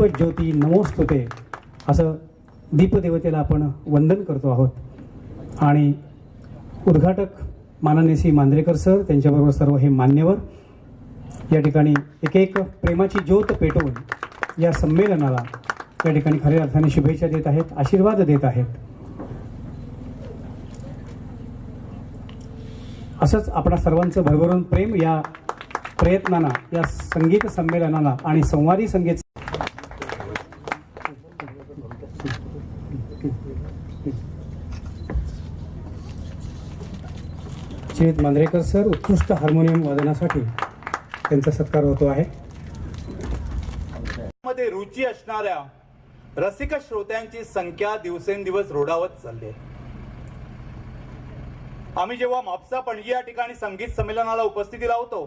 दीपज्योती नमोस्तुते असं दीपदेवतेला आपण वंदन करतो आहोत। आणि उद्घाटक माननीय श्री मांजरेकर सर, त्यांच्याबरोबर सर्व हे मान्यवर या ठिकाणी एक एक प्रेमाची ज्योत पेटवून या संमेलनाला या ठिकाणी खऱ्या अर्थाने शुभेच्छा देत आहेत, आशीर्वाद देत आहेत। असंच आपणा सर्वांचं भरभरून प्रेम या प्रयत्नांना, या संगीत संमेलनाला आणि संवादी संगीत श्रीयुत मांजरेकर सर उत्कृष्ट हार्मोनियम वादनासाठी त्यांचा सत्कार होतो आहे। मध्ये रुची असणाऱ्या रसिक श्रोत्यांची संख्या दिवसेंदिवस रोडावत चालली आहे। आम्ही जेव्हा म्हापसा पणजी या ठिकाणी संगीत संमेलनाला उपस्थिती लावतो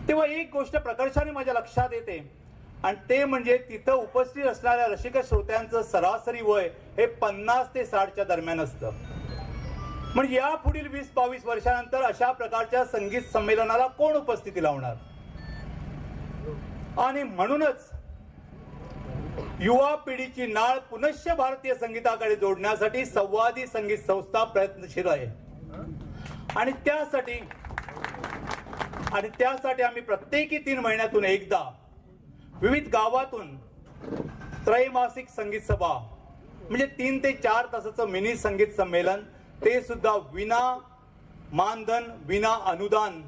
तेव्हा एक गोष्ट प्रकर्षाने माझ्या लक्षात येते आणि ते म्हणजे तिथं उपस्थित असणाऱ्या रसिक श्रोत्यांचं सरासरी वय हे 50 ते 60च्या दरम्यान असतं। म्हणजे या पुढील 20-22 वर्षानंतर अशा प्रकारच्या संगीत संमेलनाला कोण उपस्थिती लावणार? आणि म्हणूनच युवा पिढीची नाळ पुनश्च भारतीय संगीताकडे जोडण्यासाठी संवादी संगीत संस्था प्रयत्नशील आहे। आणि त्यासाठी आम्ही प्रत्येकी 3 महिन्यातून एकदा विविध गावातून त्रैमासिक संगीत सभा म्हणजे 3 ते 4 तासाचं मिनी संगीत संमेलन, ते सुद्धा विना मानधन विना अनुदान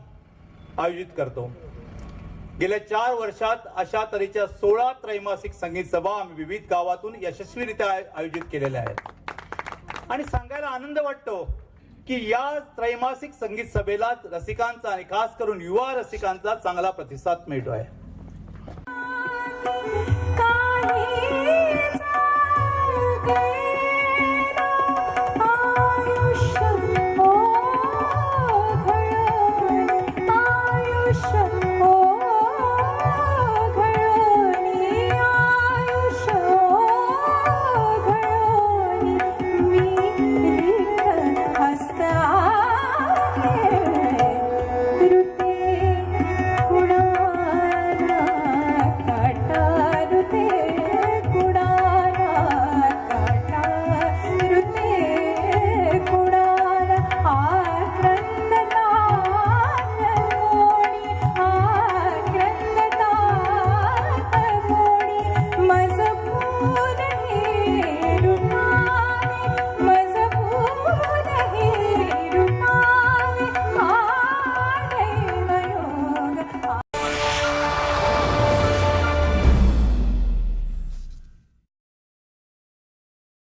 आयोजित करतो। गेल्या 4 वर्षात अशा तऱ्हेच्या 16 त्रैमासिक संगीत सभा आम्ही विविध गावातून यशस्वीरित्या आयोजित केलेल्या आहेत। आणि सांगायला आनंद वाटतो की या त्रैमासिक संगीत सभेला रसिकांचा आणि खास करून युवा रसिकांचा चांगला प्रतिसाद मिळतो आहे।